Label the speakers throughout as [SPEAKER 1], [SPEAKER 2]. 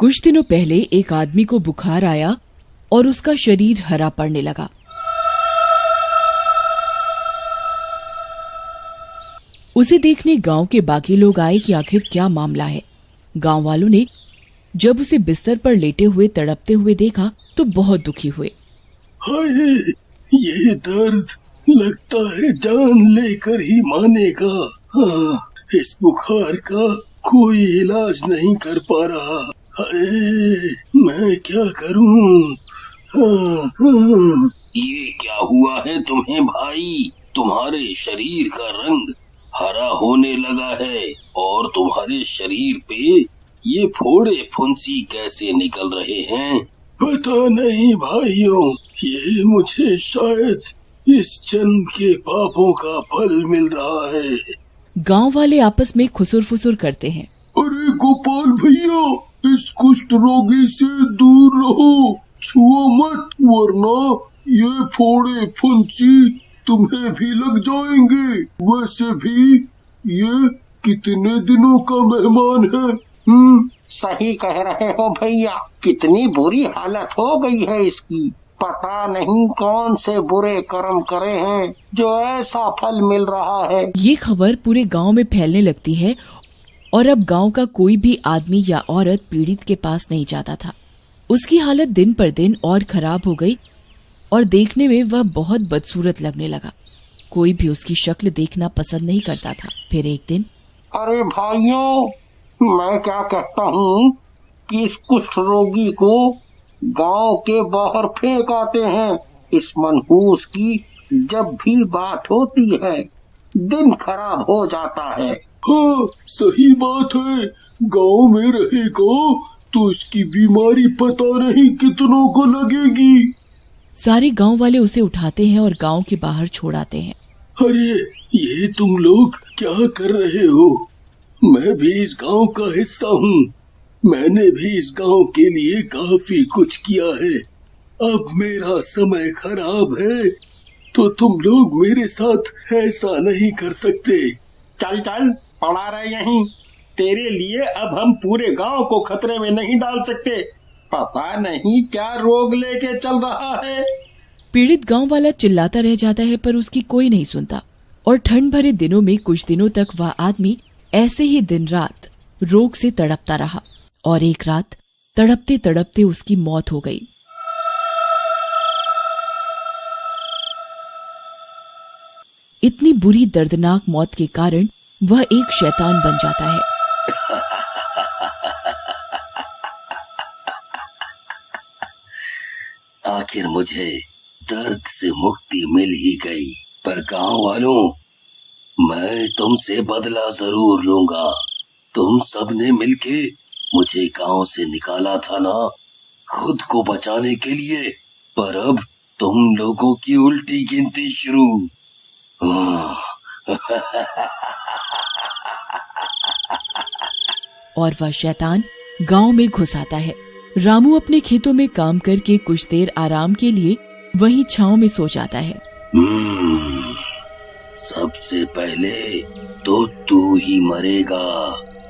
[SPEAKER 1] कुछ दिनों पहले एक आदमी को बुखार आया और उसका शरीर हरा पड़ने लगा। उसे देखने गांव के बाकी लोग आए कि आखिर क्या मामला है। गांव वालों ने जब उसे बिस्तर पर लेटे हुए तड़पते हुए देखा तो बहुत दुखी हुए।
[SPEAKER 2] हाय, ये दर्द लगता है जान लेकर ही मानेगा। हाँ, इस बुखार का कोई इलाज नहीं कर पा रहा। हाय, मैं क्या करूं? हाँ।
[SPEAKER 3] ये क्या हुआ है तुम्हें भाई? तुम्हारे शरीर का रंग हरा होने लगा है और तुम्हारे शरीर पे ये फोड़े फुंसी कैसे निकल रहे हैं?
[SPEAKER 2] पता नहीं भाइयों, ये मुझे शायद इस जन्म के पापों का फल मिल रहा है।
[SPEAKER 1] गांव वाले आपस में खुसुर फुसुर करते हैं।
[SPEAKER 2] अरे गोपाल भैया, इस कुष्ठ रोगी से दूर रहो, छुओ मत, वरना ये फोड़े फुंसी तुम्हें भी लग जाएंगे। वैसे भी ये कितने दिनों का मेहमान है।
[SPEAKER 4] सही कह रहे हो भैया, कितनी बुरी हालत हो गई है इसकी। पता नहीं कौन से बुरे कर्म करे हैं जो ऐसा फल मिल रहा है।
[SPEAKER 1] ये खबर पूरे गांव में फैलने लगती है और अब गांव का कोई भी आदमी या औरत पीड़ित के पास नहीं जाता था। उसकी हालत दिन पर दिन और खराब हो गई और देखने में वह बहुत बदसूरत लगने लगा। कोई भी उसकी शक्ल देखना पसंद नहीं करता था। फिर एक दिन,
[SPEAKER 4] अरे भाइयों, मैं क्या कहता हूँ कि इस कुष्ठ रोगी को गांव के बाहर फेंक आते हैं। इस मनहूस की जब भी बात होती है दिन खराब हो जाता है।
[SPEAKER 2] हाँ, सही बात है। गांव में रहेगा तो इसकी बीमारी पता नहीं कितनों को लगेगी।
[SPEAKER 1] सारे गांव वाले उसे उठाते हैं और गांव के बाहर छोड़ आते हैं।
[SPEAKER 2] अरे, ये तुम लोग क्या कर रहे हो? मैं भी इस गांव का हिस्सा हूँ। मैंने भी इस गांव के लिए काफी कुछ किया है। अब मेरा समय खराब है तो तुम लोग मेरे साथ ऐसा नहीं कर सकते।
[SPEAKER 5] चल चल, पड़ा रहे यहीं। तेरे लिए अब हम पूरे गांव को खतरे में नहीं डाल सकते। पता नहीं क्या रोग लेके चल रहा है।
[SPEAKER 1] पीड़ित गांव वाला चिल्लाता रह जाता है पर उसकी कोई नहीं सुनता और ठंड भरे दिनों में कुछ दिनों तक वह आदमी ऐसे ही दिन रात रोग से तड़पता रहा और एक रात तड़पते तड़पते उसकी मौत हो गई। इतनी बुरी दर्दनाक मौत के कारण वह एक शैतान बन जाता है।
[SPEAKER 3] आखिर मुझे दर्द से मुक्ति मिल ही गई। पर गांव वालों, मैं तुमसे बदला जरूर लूंगा। तुम सबने मिलके मुझे गांव से निकाला था ना, खुद को बचाने के लिए। पर अब तुम लोगों की उल्टी गिनती शुरू।
[SPEAKER 1] और वह शैतान गांव में घुस आता है। रामू अपने खेतों में काम करके कुछ देर आराम के लिए वहीं छांव में सो जाता है।
[SPEAKER 3] सबसे पहले तो तू ही मरेगा।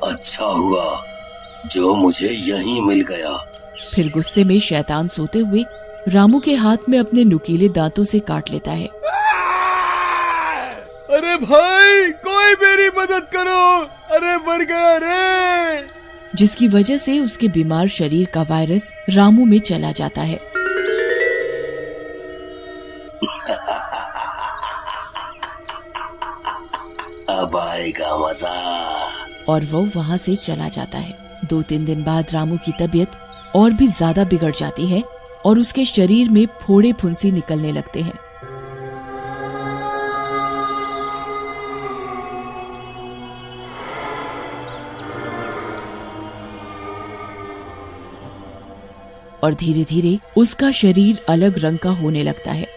[SPEAKER 3] अच्छा हुआ जो मुझे यहीं मिल गया।
[SPEAKER 1] फिर गुस्से में शैतान सोते हुए रामू के हाथ में अपने नुकीले दांतों से काट लेता है।
[SPEAKER 5] अरे भाई, कोई मेरी मदद करो, अरे मर गया रे।
[SPEAKER 1] जिसकी वजह से उसके बीमार शरीर का वायरस रामू में चला जाता है।
[SPEAKER 3] अब आएगा मजा।
[SPEAKER 1] और वो वहाँ से चला जाता है। 2-3 दिन बाद रामू की तबीयत और भी ज्यादा बिगड़ जाती है और उसके शरीर में फोड़े फुंसी निकलने लगते हैं। और धीरे धीरे उसका शरीर अलग रंग का होने लगता है।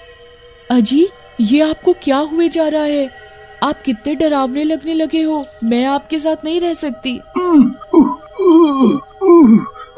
[SPEAKER 1] अजी, ये आपको क्या हुए जा रहा है? आप कितने डरावने लगने लगे हो। मैं आपके साथ नहीं रह सकती।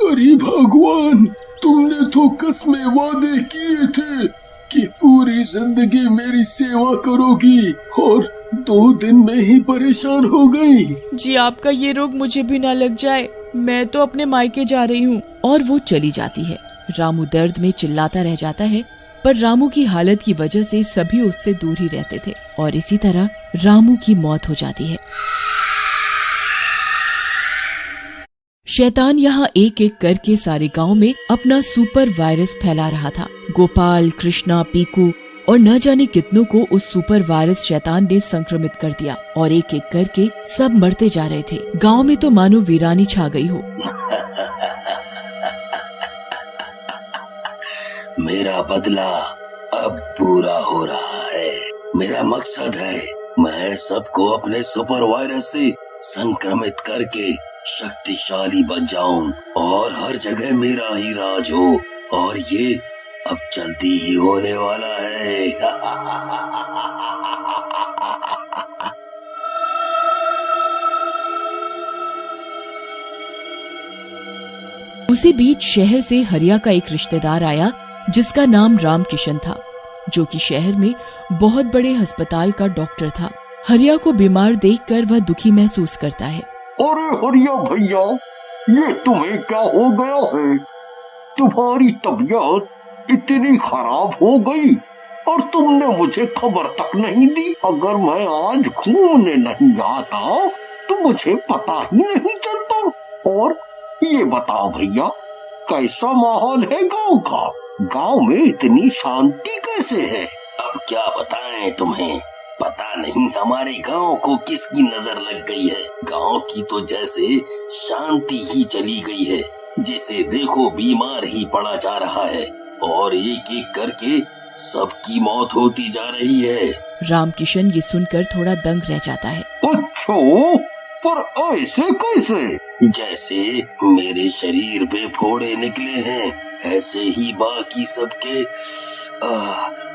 [SPEAKER 2] अरे भगवान, तुमने तो कसमें वादे किए थे कि पूरी जिंदगी मेरी सेवा करोगी और 2 दिन में ही परेशान हो गई।
[SPEAKER 1] जी, आपका ये रोग मुझे भी ना लग जाए। मैं तो अपने मायके जा रही हूँ। और वो चली जाती है। रामू दर्द में चिल्लाता रह जाता है, पर रामू की हालत की वजह से सभी उससे दूर ही रहते थे और इसी तरह रामू की मौत हो जाती है। शैतान यहाँ एक एक करके सारे गांव में अपना सुपर वायरस फैला रहा था। गोपाल, कृष्णा, पीकू और न जाने कितनों को उस सुपर वायरस शैतान ने संक्रमित कर दिया और एक एक करके सब मरते जा रहे थे। गांव में तो मानो वीरानी छा गई हो।
[SPEAKER 3] मेरा बदला अब पूरा हो रहा है। मेरा मकसद है मैं सबको अपने सुपर वायरस से संक्रमित करके शक्तिशाली बन जाऊं और हर जगह मेरा ही राज हो, और ये अब जल्दी ही होने वाला है।
[SPEAKER 1] उसी बीच शहर से हरिया का एक रिश्तेदार आया जिसका नाम राम किशन था, जो कि शहर में बहुत बड़े अस्पताल का डॉक्टर था। हरिया को बीमार देखकर वह दुखी महसूस करता है।
[SPEAKER 4] अरे हरिया भैया, ये तुम्हें क्या हो गया है? तुम्हारी तबीयत इतनी खराब हो गई और तुमने मुझे खबर तक नहीं दी। अगर मैं आज घूमने नहीं जाता तो मुझे पता ही नहीं चलता। और ये बताओ भैया, कैसा माहौल है गांव का? गांव में इतनी शांति कैसे है?
[SPEAKER 3] अब क्या बताएं तुम्हें, पता नहीं हमारे गांव को किसकी नजर लग गई है। गांव की तो जैसे शांति ही चली गई है, जिसे देखो बीमार ही पड़ा जा रहा है और एक एक करके सबकी मौत होती जा रही है।
[SPEAKER 1] रामकिशन ये सुनकर थोड़ा दंग रह जाता है।
[SPEAKER 4] अच्छा, पर ऐसे कैसे?
[SPEAKER 3] जैसे मेरे शरीर पे फोड़े निकले हैं, ऐसे ही बाकी सबके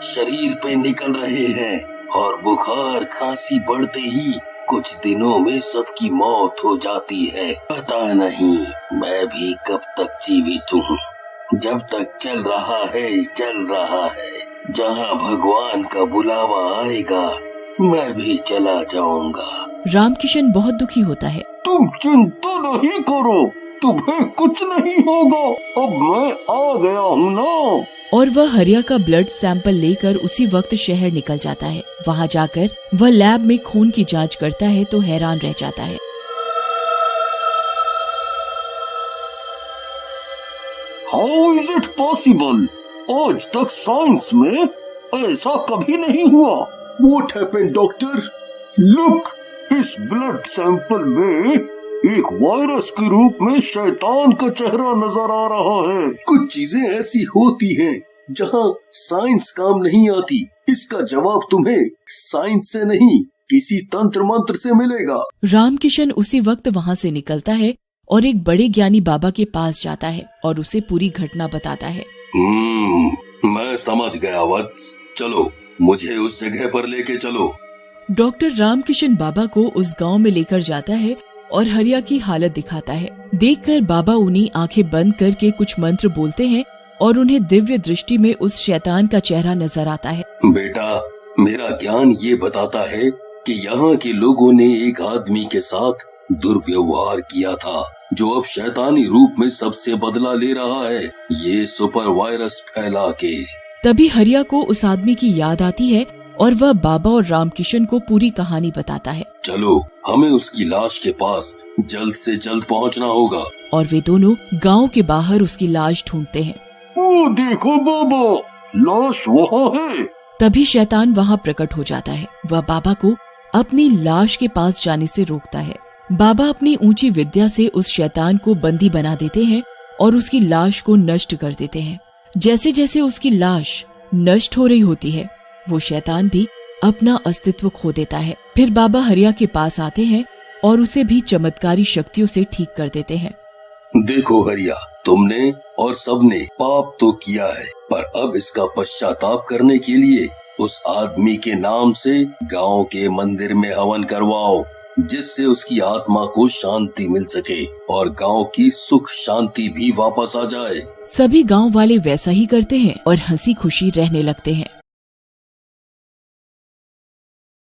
[SPEAKER 3] शरीर पे निकल रहे हैं और बुखार खांसी बढ़ते ही कुछ दिनों में सबकी मौत हो जाती है। पता नहीं मैं भी कब तक जीवित हूँ। जब तक चल रहा है चल रहा है। जहाँ भगवान का बुलावा आएगा मैं भी चला जाऊंगा।
[SPEAKER 1] रामकिशन बहुत दुखी होता है।
[SPEAKER 4] तुम चिंता नहीं करो, तुम्हें कुछ नहीं होगा। अब मैं आ गया हूँ ना।
[SPEAKER 1] और वह हरिया का ब्लड सैंपल लेकर उसी वक्त शहर निकल जाता है। वहाँ जाकर वह लैब में खून की जांच करता है तो हैरान रह जाता है।
[SPEAKER 4] How is it possible? आज तक साइंस में ऐसा कभी नहीं हुआ।
[SPEAKER 2] What happened, doctor?
[SPEAKER 4] लुक, इस ब्लड सैंपल में एक वायरस के रूप में शैतान का चेहरा नजर आ रहा है।
[SPEAKER 2] कुछ चीजें ऐसी होती हैं जहां साइंस काम नहीं आती। इसका जवाब तुम्हें साइंस से नहीं, किसी तंत्र मंत्र से मिलेगा।
[SPEAKER 1] रामकिशन उसी वक्त वहाँ से निकलता है और एक बड़े ज्ञानी बाबा के पास जाता है और उसे पूरी घटना बताता है।
[SPEAKER 3] मैं समझ गया वत्स, चलो मुझे उस जगह पर लेके चलो।
[SPEAKER 1] डॉक्टर रामकिशन बाबा को उस गांव में लेकर जाता है और हरिया की हालत दिखाता है। देखकर बाबा उन्हें आंखें बंद करके कुछ मंत्र बोलते हैं और उन्हें दिव्य दृष्टि में उस शैतान का चेहरा नजर आता है।
[SPEAKER 3] बेटा, मेरा ज्ञान ये बताता है कि यहाँ के लोगों ने एक आदमी के साथ दुर्व्यवहार किया था, जो अब शैतानी रूप में सबसे बदला ले रहा है, ये सुपर वायरस फैला के।
[SPEAKER 1] तभी हरिया को उस आदमी की याद आती है और वह बाबा और रामकिशन को पूरी कहानी बताता है।
[SPEAKER 3] चलो, हमें उसकी लाश के पास जल्द से जल्द पहुंचना होगा।
[SPEAKER 1] और वे दोनों गांव के बाहर उसकी लाश ढूंढते हैं।
[SPEAKER 4] वो देखो बाबा, लाश वहाँ है।
[SPEAKER 1] तभी शैतान वहाँ प्रकट हो जाता है। वह बाबा को अपनी लाश के पास जाने से रोकता है। बाबा अपनी ऊंची विद्या से उस शैतान को बंदी बना देते हैं और उसकी लाश को नष्ट कर देते हैं। जैसे जैसे उसकी लाश नष्ट हो रही होती है, वो शैतान भी अपना अस्तित्व खो देता है। फिर बाबा हरिया के पास आते हैं और उसे भी चमत्कारी शक्तियों से ठीक कर देते हैं।
[SPEAKER 3] देखो हरिया, तुमने और सबने पाप तो किया है, पर अब इसका पश्चाताप करने के लिए उस आदमी के नाम से गांव के मंदिर में हवन करवाओ, जिससे उसकी आत्मा को शांति मिल सके और गांव की सुख शांति भी वापस आ जाए।
[SPEAKER 1] सभी गांव वाले वैसा ही करते हैं और हंसी खुशी रहने लगते हैं।